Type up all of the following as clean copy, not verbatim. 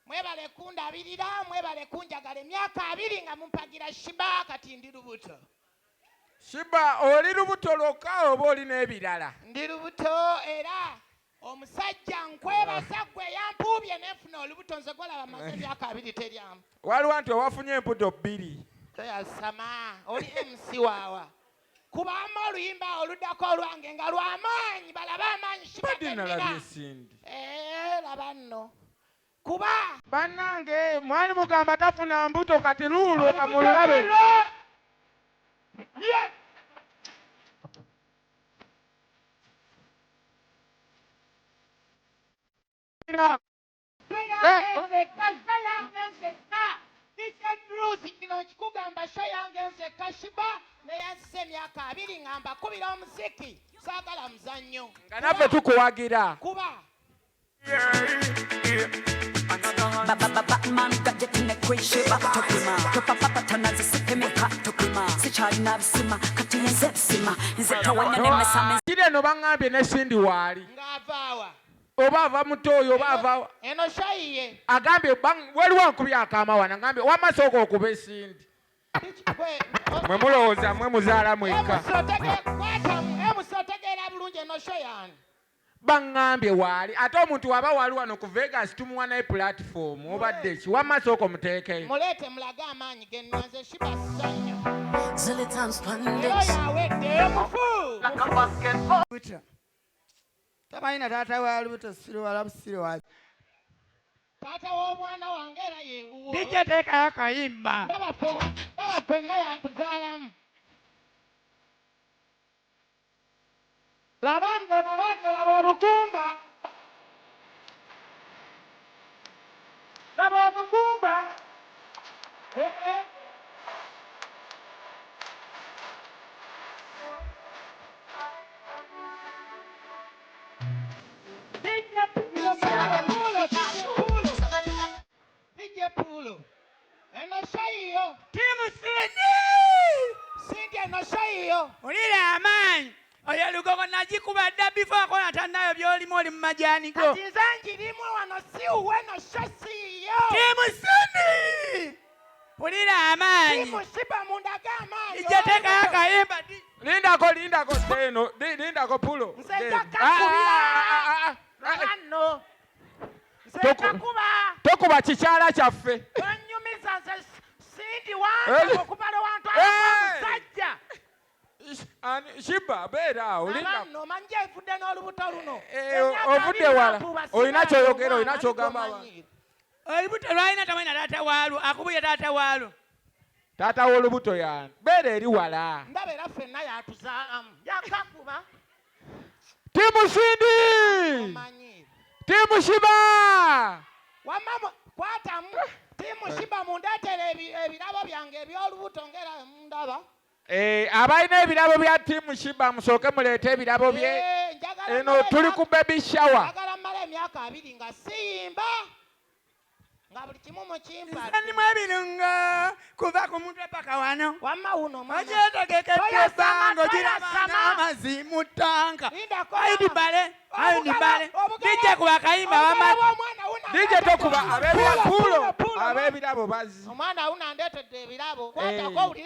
mwebale kundabirira mwebale kunjagala emyaka 2 nga mumpagira Sheebah kati ndi lubuto. Sheebah oli lubuto lwokka oba oli n'ebirala? Ndi lubuto era omusajja nkwebaza gwe yampuubye nefuna olubuto nze gwolaba maze emyaka 2 teryamu. Waliwo nti owafunye embuto 2. Toyasama oli MC waawa. Kubamu oluyimba oluddako olwange nga lw'amaanyi balaba amaanyi Sheebah sindi. Laba nno. Kuba bannange mwali mugamba tafuna mbuto kati luulo kamulabe. kugamba show yange nze Sheebah neyanse emyaka 2 ngamba kubira omuziki saagala muzannyo nga naffe tukuwagira kuba Batman got it in the quick Sheebah tokima topapa tanazi sipemeka tokima sichali nabisima kati yensepsima nzeta wanyane mesame kire no bangambye ne Sindi waali ngavaawa oba ava mutoyo oba ava eno shayiye agambye waliwo ankubye akaama wana ngambye wamasoko okuba Sindi mwe mulowooza mwe muzaala mwekka emusotegeera bulungi eno show yange bangambye waali ate omuntu waba wali wano ku Vegas tumuwa naye platform obadde ki wamasoko muteekeyo muleete mulage amaanyi gennaze Sheebah sizannya Zilitan Spandex yawedde mufu tabalina taata wa lubuto siriwala busiriwala taata w'omwana wange era yeewuwo dijja teekayo akayimba babaffe nga yankuzaalamu labanga laba obukumba laba obukumba pulo eno shayiyo timu Sindi Sindi eno shayiyo olira amaanyi oyo lugogo nagikuba dda before akola tannayo byolimu oli mu majaani go kati nze njirimu wano siwuwe no sho siyo timu Sindi olira amaanyi timu Sheebah mundage amaanyi ijja teekayo akayimba lindako teno lindako pulo nze njakakubira anno nze njakuba tokuba kikyala kyaffe onyumiza nze Sindi wange okubala wantu omusajja Sheebah beera awo nno manje evudde n'olubuto luno ovudde wala olina kyoyogera olina kyogamba olubuto lwalina tamanya taata waalwo akubye taata waalwo taata w'olubuto yani beera eri wala ndaba era ffenna yatuzaalamu yakakuba timu Sindi timu Sheebah wamma kwatamu timu Sheebah mundeetere ebirabo byange eby'olubuto ngera mundaba abalina ebirabo bya timu Sheebah musooke muleete ebirabo bye eno tuli ku baby shower njagala mmala emyaka 2 nga siyimba nga buli kimu mukimpa nsandimu ebirungo kuva ku mutwe paka wano wamma wuno ogyetegeketebango girabana amazzi mu ttanka ayidibale dijje kuba akayimba wamazzi dijje tokuba ab'ebirabo bazzi omwana wuno andeetedde ebirabo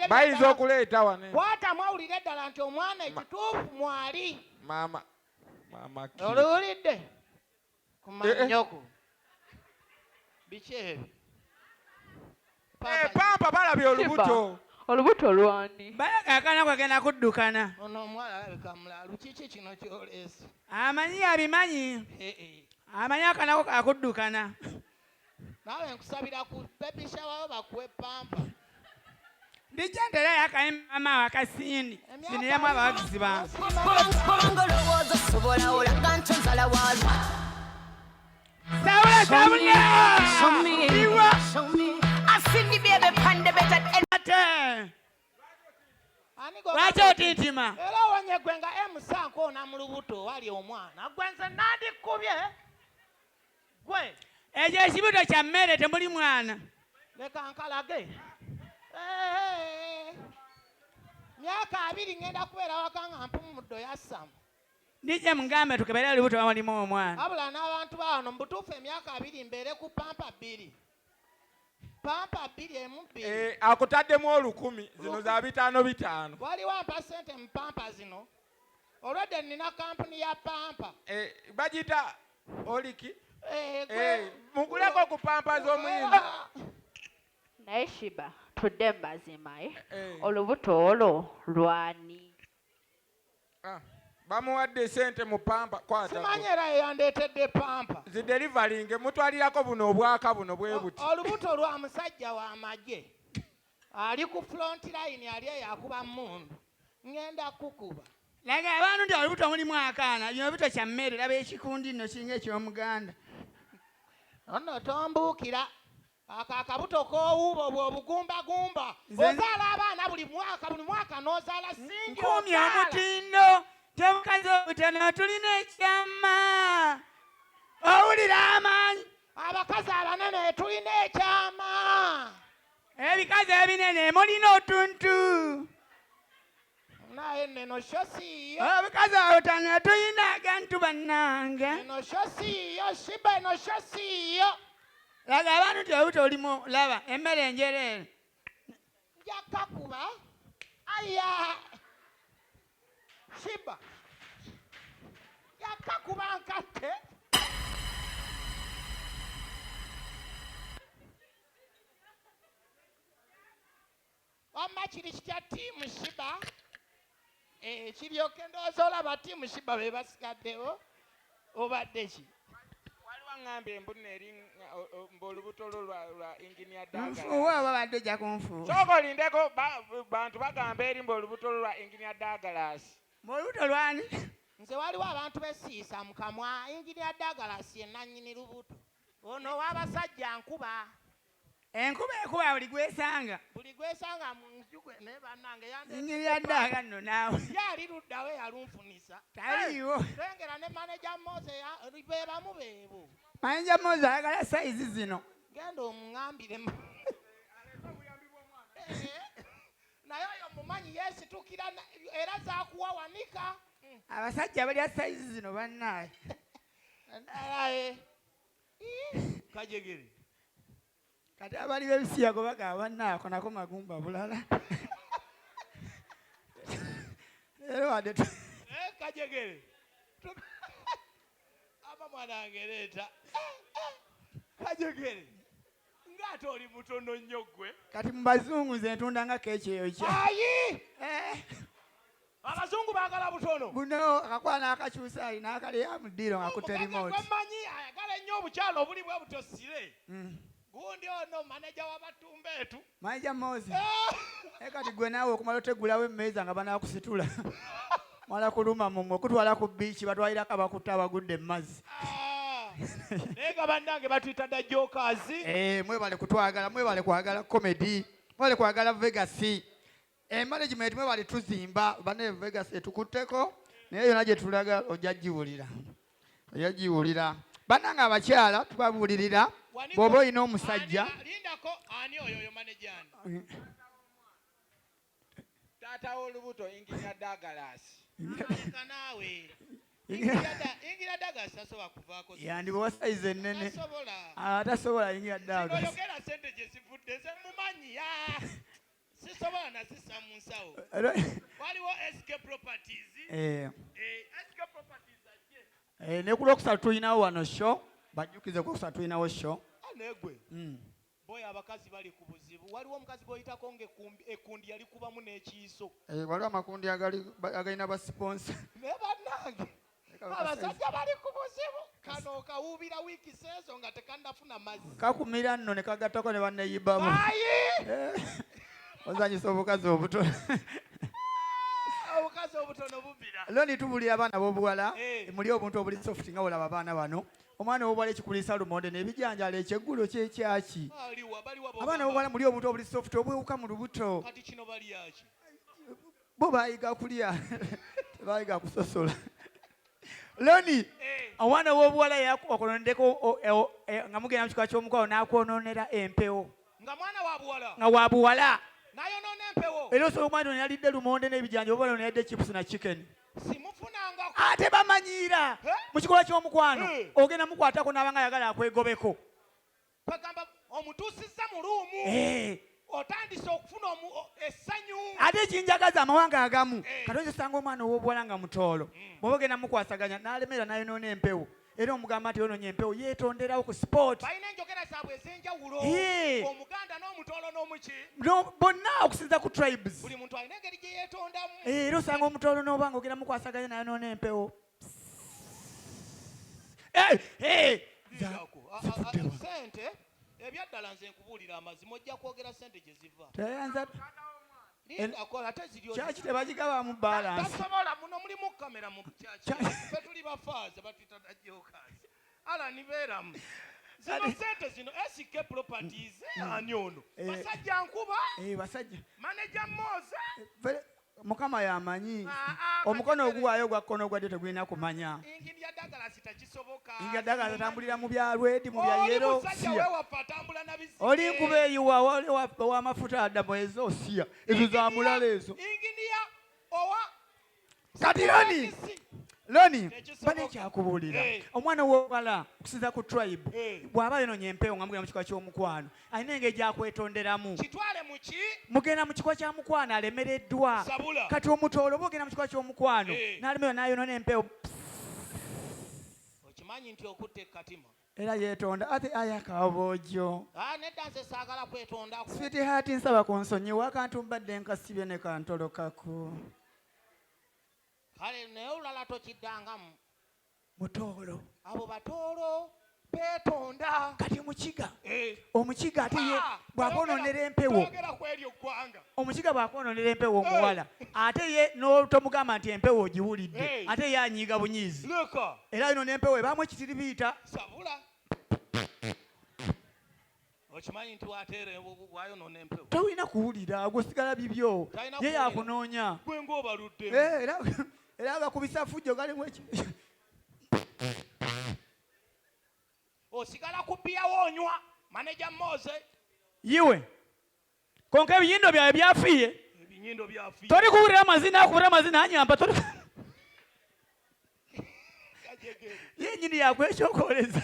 bayinza okuleeta wane kwatamu awulire eddala nti omwana ekituufu mwali mama oluwulidde ku manyoko biki ebyo pampa balabye olubuto lwani bayagakana kwagenda kuddukana ono omuwala alabika mulaalu kiki kino kyoleese amanyi abimanyi amanyi akanako kakuddukana naawe nkusabira ku baby shower bakuwe pampa dijja nterayo akayimba mama akasindi siniramu abawagizi bange Olowooza osobola olaga nti nzala waazo Sabula sabula Show me I see the baby pande better lwaki otintima era owonye gwe nga emusanko ona mu lubuto wali omwana gwe nze nandikubye gwe ekyo ekibuto kya mmere temuli mwana leka nkalage myaka 2 ngenda kubeera waka nga mpumuddo yassamu dijja mugambe tukebere olubuto bamulimu omwana wabula n'abantu bawano mu butuufu emyaka 2 mbeere ku pampa pampa 2 akutaddemu 1000 zino za 5 waliwo ampa sente mu pampa zino olwedde nina kampuni ya pampa bagita oliki muguleko ku pampa z'omuyimbi naye Sheebah tudde mazima olubuto olwo lwani bamuwadde sente mu pampa simanyi era yeyandeetedde pampa ziderivalinge mutwalirako buno obwaka buno bwe buti olubuto lwa musajja w'amagye ali ku front line ali eyakuba mundu ngenda kukuba laga abantu nti olubuto mulimu akaana bino buto kya mmere laba ekikundi nno kiringa eky'omuganda ono tombuukira ako akabuto k'owuuba bw'obugumbagumba ozaala abaana buli mwaka n'ozaala singi nkumi omutindo temukazi obutono tulina ekyama owulira amaanyi abakazi abanene tulina ekyama ebikazi ebinene mulina otuntu naye neno sho siiyo obikazi obutono tulina agantu bannange eno sho siiyo Sheebah eno sho siiyo laga abantu nti obuto olimu laba emmere enjereere njakkakuba aya Sheebah njakkakuba nkatte wamma kiri kitya ttiimu Sheebah kiryoke ndowooza olaba ttiimu Sheebah be basigaddewo obadde ki ngambye mbuna eri olubuto lwo lwa engineer nfuuwe oba badde ojja kunfuuwa sooka olindeko bantu bagamba eri olubuto lwo lwa engineer Douglas olubuto lwani nze waliwo abantu besiisa mu kamwa engineer Douglas ye nannyini lubuto ono w'abasajja nkuba enkuba ekuba buli gwesanga mu nju gwe naye bannange engineer Douglas nno naawe yaali luddawe yalunfunisa taliiwo lengera ne manager Mose be bamu beebo manager Mose ayagala sayizi zino genda omuŋŋambire naye oyo mumanyi yeesitukira era zaakuwawanika abasajja balya sayizi zino bannaaye kajegere kati abali b'ebisiyago bagaba bannaako nako magumba bulala era wadde kajegere aba mwanange leeta kajegere ng'ate oli mutono nnyo ggwe kati mu bazungu nze ntunda nga keeki eyo kya ayi abazungu baagala butono buno akakwana akakyusa ali n'akalya mu ddiiro ng'akutte remote gwemanyi ayagala ennyo obukyalo obuli bwe butosire gundi ono manager w'abatumbeetu manager Mose kati gwe naawe okumala otegulawo emmeeza nga banaakusitula mala kuluma mumwe okutwala ku biiki batwalirako abakutte abagudde emazzi naye nga bannange batuyita DaJokers mwebale kutwagala mwebale kwagala comedy mwebale kwagala Vegas management mwebale tuzimba bane Vegas etukutteko naye yonna gye tulaga ojja giwulira bannange abakyala tubabuulirira bw'oba olina omusajja lindako ani oyo manager taata w'olubuto engineer Douglas naawe engineer Douglas tasobola kuvaako yandibawa sayizi ennene tasobola engineer Douglas oyogera sente gye zivudde ze mumanyi sisobola nasisa mu nsawo waliwo SK Properties SK Properties ajje ne ku Lwokusatu tulinawo wano show bajjukize ku Lwokusatu tulinawo show negwe boyo abakazi bali ku buzibu waliwo omukazi gwoyitako ng'ekundi yali kubamu n'ekiiso waliwo amakundi agalina basponsa naye bannange abasajja bali ku buzibu kano kawuubira wiiki seezo nga tekannafuna mazzi kakumira nno ne kagattako ne banneyibamu ozanyisa obukazi obutono obukazi obutono bubira londi tubulira abaana b'obuwala muli obuntu obuli soft nga olaba abaana bano omwana w'obuwala ekikulisa lumonde n'ebijanjala ekyeggulo kyekyaki abaana b'obuwala muli obuntu obuli soft obwewuka mu lubuto kati kino balyaki bo bayiga kulya tebayiga kusosola loni omwana w'obuwala yakonondeko nga mugenda mu kika ky'omukwano n'akwononera empewo nga wa buwala nayonoona empewo era osobola omwana ono yalidde lumonde n'ebijanja oba ono yalidde chips na chicken simufunangako ate bamanyiira mu kikolwa ky'omukwano ogenda mukwatako n'abanga ayagala akwegobeko kwegamba omutuusizza mu luumu otandise okufuna essanyu ate ekinjagaza amawanga agamu katonda osanga omwana ow'obuwala nga mutoolo bw'oba ogenda mukwasaganya n'alemera nayonoona empewo era omugamba nti yonoonye empewo yeetonderawo ku sport balina enjogera zaabwe ez'enjawulo omuganda n'omutoolo n'omuki bonna okusinza ku tribes buli muntu alina engeri gye yeetondamu era osanga omutoolo n'oba nga ogenda mukwasaganya nayonoona empewo sente ebyaddala nze nkubuulira amazima ojja kwogera sente gye ziva kyaki tebagigabamu balansi tasobola muno mulimu kamera mu kyaki fe tuli bafaaza batuyita DaJokers nibeeramu zino sente zino SK properties ani ono basajja nkuba basajja manager Moze mukama yamanyi omukono oguwaayo gwa kkono ogwadde tegulina kumanya ingirya Douglas takisoboka ingirya Douglas atambulira mu bya Red mu bya yero oli nkuba eyiwa ow'amafuta addamu ezo siya ezo za mulala ezo ingirya owa kati Loni bane ekyakubuulira omwana w'obuwala okusinza ku tribe bw'aba yonoonye empewo nga mugenda mu kikwa ky'omukwano alina engeri gyakwetonderamu kitwale muki mugenda mu kikwa kya mukwano alemereddwa kati omutoolo oba ogenda mu kikwa ky'omukwano n'alemerwa n'ayonoona empewo okimanyi nti okutta ekkatima era yeetonda ate ayakaboojo nedda nze saagala kwetondako switi haati nsaba ku nsonyiwa akantu mbadde nkasibye ne kantolokako kale naye olulala tokiddangamu mutoolo abo batoolo beetonda kati omukiga ate ye bw'akoononera empewo omukiga bw'akoononera empewo omuwala ate ye n'otomugamba nti empewo ogiwulidde ate ye anyiiga bunyiizi era yono n'empewo ebaamu ekitiribiita sabula okimanyi nti wayonoona empewo tolina kuwulira gwesigala bibyo ye yakunoonya gwe ng'obaludde era agakubisa fujjo galimu osigala kubbiyawo onywa manager Moze yiwe konka ebinyindo byawe byafiye ebinyindo byafiye toli kuwulira amazina anyamba yenyini yakwekyokoleza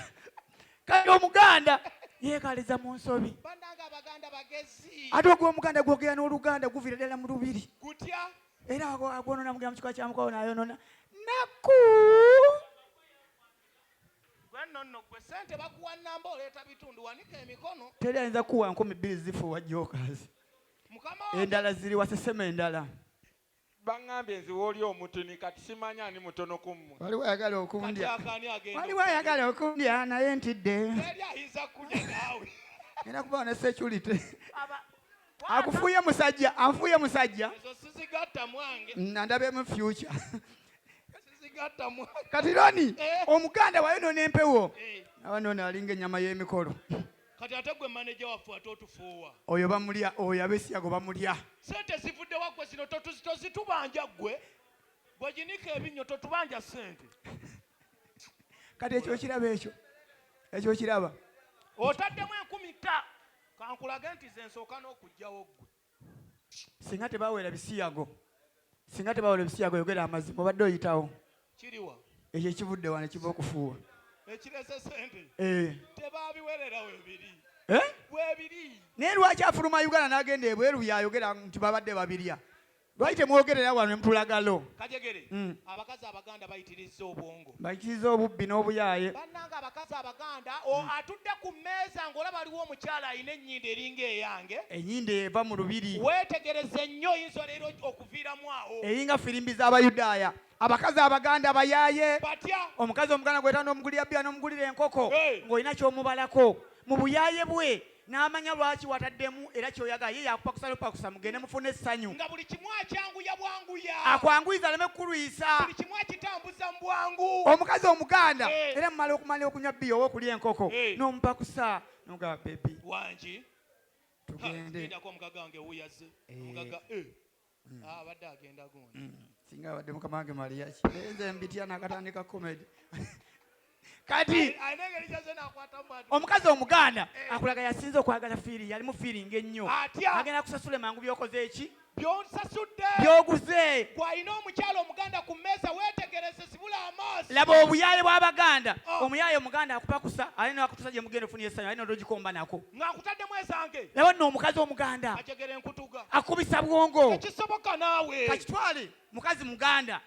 kati omuganda yeekaliza mu nsobi bannanga abaganda bagezi ate ogw'omuganda gwogera n'oluganda guviira ddala mu lubiri gutya era agwonoona mugenda mu kikwa kya mukwano nayonoona naku nonno gwe sente bakuwa nnamba oleeta bitundu wanika emikono teri ayinza kuwa 2,000 zifuuwa Jokers endala ziri wasesema endala baŋŋambye nze w'oli omutuni kati simanya ani mutono ku mmwe waliwo ayagala okundya naye ntidde eri ayinza kulya naawe era kubawo ne security akufuuye musajja anfuuye musajja ezo sizigatta mwange nandabemu future sizigatta mwange kati Loni omuganda wayonoona empewo abanoona alinga ennyama y'emikolo kati ate gwe manager waffe ate otufuuwa oyo bamulya oyo abesiyago bamulya sente zivudde waggwe zino tozitubanja ggwe bweginika ebinnyo totubanja sente kati ekyo kiraba otaddemu 10,000 kankulage nti ze nsooka n'okugjawo ggwe singa tebaweera bisiyago yogera amazima obadde oyitawo kiriwa ekyo ekivudde wano kiva okufuuwa ekirese sente tebaabiwerera webiri naye lwaki afuluma Uganda n'agenda ebweru yayogera nti babadde babirya lwaki temwogerera wano nemutulagalo kajegere abakazi abaganda bayitiriza obwongo bayitiriza obubbi n'obuyaaye bannanga abakazi abaganda atudde ku mmeeza ng'olaba aliwo omukyala alina ennyindo eringa eyange ennyindo eva mu lubiri weetegereze nnyo oyinza leero okuviiramu awo eringa firimbi z'abayudaaya abakazi abaganda bayaaye batya omukazi omuganda gweta n'omugulira bbya n'omugulira enkoko ng'olina ky'omubalako mu buyaaye bwe n'amanya lwaki wataddemu era kyoyagala ye yakupakusa lupakusa mugende mufune essanyu nga buli kimu akyanguya bwanguya akwanguyiza aleme kukulwisa buli kimu akitambuza mu bwangu omukazi omuganda era mumala okumala okunywa bbiya oba okulya enkoko n'omupakusa n'omugaba bebi wangi tugende ndako omugaga wange wuyaze omugaga abadde agenda gundi singa abadde mukama wange maliyaki nze mbitya n'akatandika comedy kati omukazi omuganda akulaga yasinze okwagala fiiri yalimu fiiringa ennyo agenda kusasula mangu byokoze eki byoguze gwalina omukyalo omuganda ku mmeeza weetegereze sibula amaaso laba obuyaye bw'abaganda omuyaye omuganda akupakusa ali nakutusa gye mugenda ofuna essanyu ali notogikomba nako ng'akutaddemu ezange laba nno omukazi omuganda ajegera enkutuga akubisa bwongo ekisoboka naawe kakitwale mukazi muganda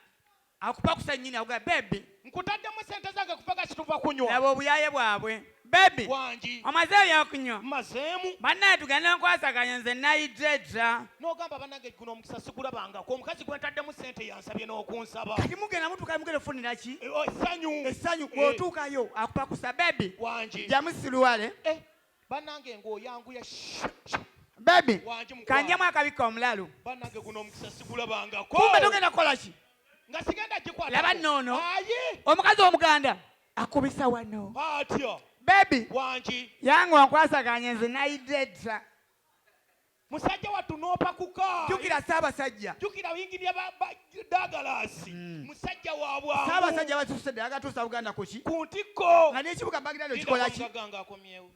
akupakusa nnyini avuga bebi nkutaddemu sente zange kupaka kituva kunywa laba obuyaye bwabwe bebi wangi omaze ebyokunywa mazeemu bannaye tugenda nkwasaganya nze nayidredra n'ogamba bannange guno omukisa sigulabangako omukazi gwe ntaddemu sente yansabye n'okunsaba kati mugenda mutuuka mugenda ofunira ki essanyu Eh. bw'otuukayo akupakusa bebi wangi jamu siruwale bannange ng'oyanguya bebi wangi kanjemu akabika omulalu bannange guno omukisa sigulabangako kumbe togenda kukola ki nga sigenda gikwata laba nnono ayi omukazi omuganda akubisa wano atya bebi wangi yange wankwasaganya nze nayidredra musajja wattu n'opakuka jjukira saabasajja jjukira yingirya dagalasi musajja wa bwangu saabasajja batuusedde agatuusa buganda kuki ku ntikko nga n'ekibuga bagirali okikola ki gange akomyewo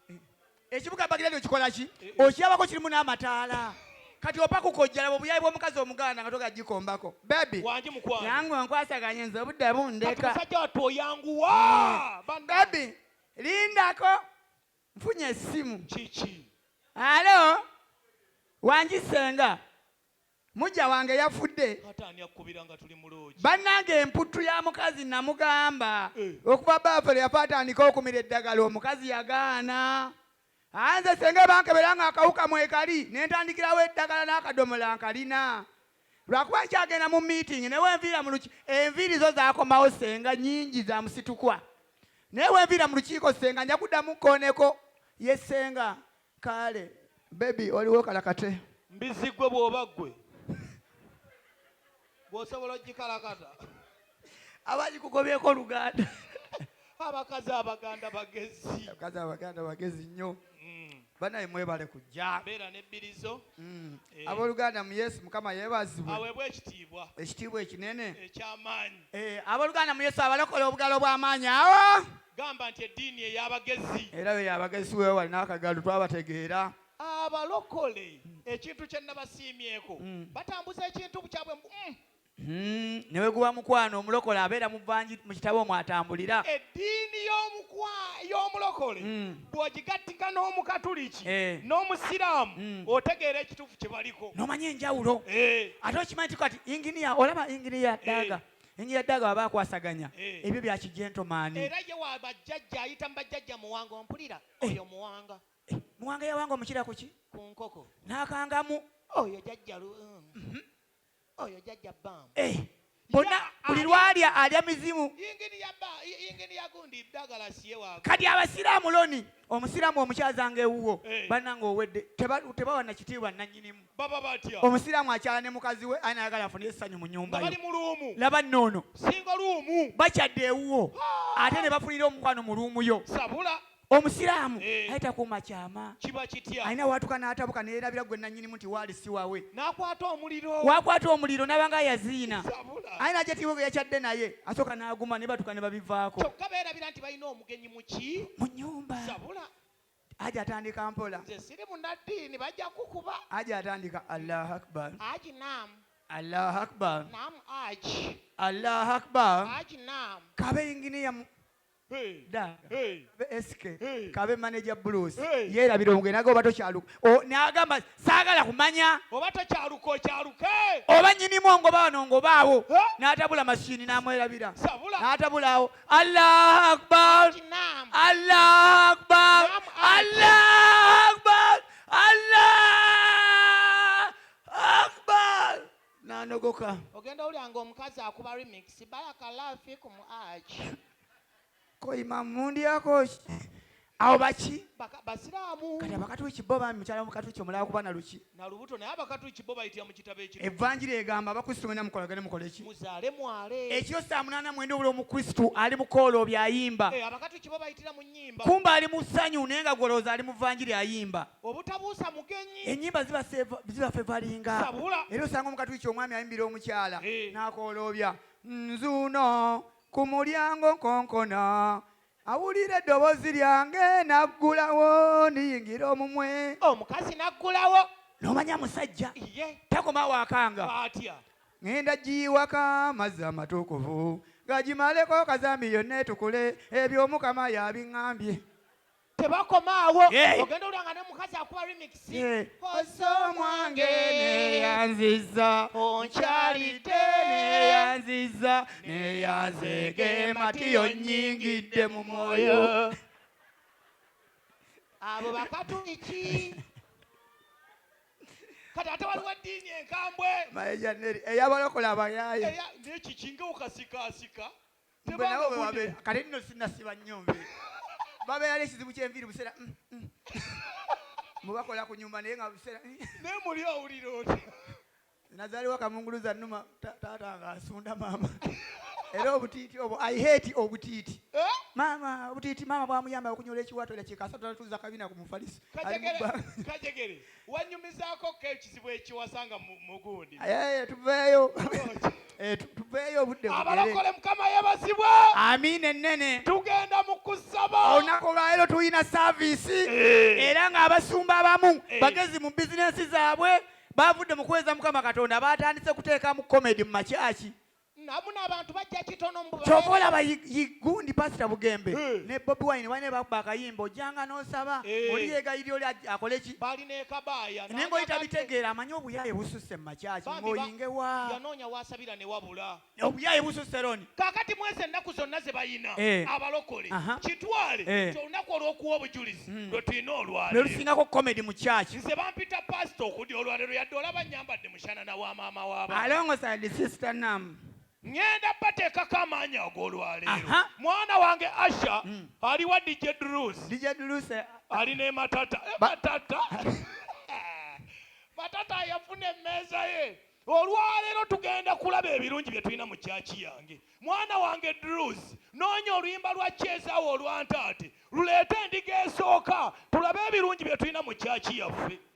ekibuga bagirali okikola ki okirabako kirimu n'amataala kati opakuka ojjalaba obuyayi bw'omukazi omuganda nga togagikombako bebi wangi mukwano yange wankwasaganya nze obudde bundeka musajja wattu oyanguwa bebi lindako nfunye essimu kiki alo wangisenga mujja wange yafudde ataani akkubira nga tuli muloogi bannange emputtu ya mukazi namugamba okuva baafere yafa atandika okumira eddagala omukazi yagaana anze senga bankebera nga akawuka mwekali nentandikirawo eddagala n'akadomola nkalina lwakuba nkyagenda mu meeting newe enviira mu luki enviiri zo zaakomawo senga nnyingi za musitukwa naye wenviira mu lukiiko senga nja kuddamu kkooneko yesenga kale bebi oliwo kalakate mbizigwe bw'oba ggwe bw'osobola ogikalakata abagikugobyeko oluganda abakazi abaganda bagezi abakazi abaganda bagezi nnyo banaye mwebale kujja mbeera n'ebbirizo abooluganda mu yesu mukama yeebazibwe aweebwa ekitiibwa ekitiibwa ekinene eky'amaanyi abooluganda mu yesu abalokole obugalo bw'amaanyi awo gamba nti eddiini ey'abagezi era we yabagezi weewali n'akagalo twabategeera abalokole ekintu kye nabasiimyeko batambuza ekintu kyabwe newe guba mukwano omulokole abeera mu kitabo mwatambulira eddiini y'omulokole bw'ogigattika n'omukatuliki n'omusiraamu otegeera ekituufu kye baliko n'omanya enjawulo ate okimanyi kati inginiya olaba inginiya ddaga inginiya ddaga waba akwasaganya ebyo bya kigentomaani era ye wa bajjajja ayita mu bajjajja muwanga ompulira oyo muwanga muwanga yawanga omukira kuki ku nkoko n'akangamu oyo jjajja oyo jjajja bbamu bonna buli lwalya alya mizimu inginiya gundi dagalasiye waaga kati abasiraamu loni omusiraamu omukyazanga ewuwo bannanga owedde tebawa na kitiibwa nannyinimu baba batya omusiraamu akyala ne mukazi we ayina ayagala afune essanyu mu nyumba bali mu luumu laba nnono singa luumu bakyadde ewuwo ate ne bafunira omukwano mu luumu yo sabula omusiraamu ayita kuuma kyama kiba kitya alina watuka n'atabuka neerabira gwe nannyinimu nti waali si wawe n'akwata omuliro wakwata omuliro nabanga yaziina sabula alina jetiibwe gwe yakyadde naye asooka n'aguma ne batuka ne babivaako kyokka beerabira nti balina omugenyi muki mu nnyumba sabula aja atandika mpola nze siri munaddiini bajja kukuba aja atandika allahu akbar aji nam allahu akbar nam aji allahu akbar aji nam kabe inginiya daga eske kabe manager blues yeerabira omugeni naga oba tokyaluka n'agamba saagala kumanya oba tokyaluka okyaluke oba nnyinimu ongoba wano ngobaawo n'atabula mashini n'amwerabira n'atabulaawo allahu akbar allahu akbar allahu akbar allahu akbar n'anogoka ogenda olyanga omukazi akuba remix barakalafikum aji ko imamu ndyako awo baki basiraamu kati abakatuliki bo bami mukyala womukatuliki omulala kuba na luki na lubuto naye abakatuliki bo bayitira mu kitabo ekiro evvanjiri egamba abakristu mwena mukolagane mukole ki muzaale mwale ekiro saa 8:09 obuli omukristu ali mu kooloobi ayimba abakatuliki bo bayitira mu nnyimba kumba ali mu ssanyu naye nga gwolooza ali mu vvanjiri ayimba obutabuusa mugenyi ennyimba ziba fevalinga sabula era osanga omukatuliki omwami ayimbira omukyala n'akooloobya nzuuno ku mulyango nkonkona awulira eddoboozi lyange naggulawo ndiyingira omumwe. Omukazi naggulawo. N'omanya musajja Ye. takoma wakanga. Atya. Ngenda giyiwaka amazzi amatuukuvu gagimaleko kazambi yonna etukule ebyo Mukama yabiŋŋambye. Tebakomaawo. Ogenda olanga ne mukazi akuba remix. Osomwange neyanziza onkyalidde neyanziza neyanzege matiyo nnyingidde mu mwoyo. Abo bakatuliki. Kati ate waliwo eddiini enkambwe. Mayejaneri eyabalokola abayaaye. N'ekikinga okasikaasika. Kati nno sinasiba nnyombe. Babeera n'ekizibu ky'enviiri buseera mubakola ku nyumba naye nga buseera naye muli owulira otya. Nazaaliwa kamunguluza nnuma taata ng'asunda maama. Era obutiiti obwo I hate obutiiti. Maama obutiiti maama bwamuyamba okunyola ekiwato era kikasa tutatuza kabina ku mufalisi. Kajegere wanyumizaako ko ekizibu ekiwasanga mu gundi. Tuveeyo. Tuveeyo obudde bugere. Abalokole Mukama yebazibwe. Amiina ennene. Tugenda mu kusaba. Olunaku olwaleero tulina saavisi. Era ng'abasumba abamu bagezi mu bizinensi zaabwe bavudde mu kweza Mukama Katonda batandise kuteekamu comedy mu makyaki. Nabuna abantu bajja kitono mu kyova olaba gundi Pastor Bugembe ne Bobi Wine bane bakuba akayimba ojjanga n'osaba oli yeegayirira oli akole ki balina ekabaaya naye ng'oyita bitegeera amanyi obuyaye bususse mu makyaki ng'oyingewa yanoonya wasabira ne wabula obuyaye bususse roni kaakati mwezi ennaku zonna ze bayina abalokole kitwale kyolunaku olw'okuwa obujulizi lwe tulina olwaleero ne lusingako comedy mu kyaki nze bampita pastor okudya olwaleero yadde olaba nyambadde mushanana wa maama waaba alongside sister Nam ngenda bateekako amaanyi ag'olwaleero mwana wange Asha ali wa DJ Drus ali ne matata matata yafuna emmeeza ye olwaleero tugenda kulaba ebirungi bye tulina mu kyaki yange mwana wange Drus noonya oluyimba lwa Kyezaawo olwantaate luleete endiga esooka tulabe ebirungi bye tulina mu kyaki yaffe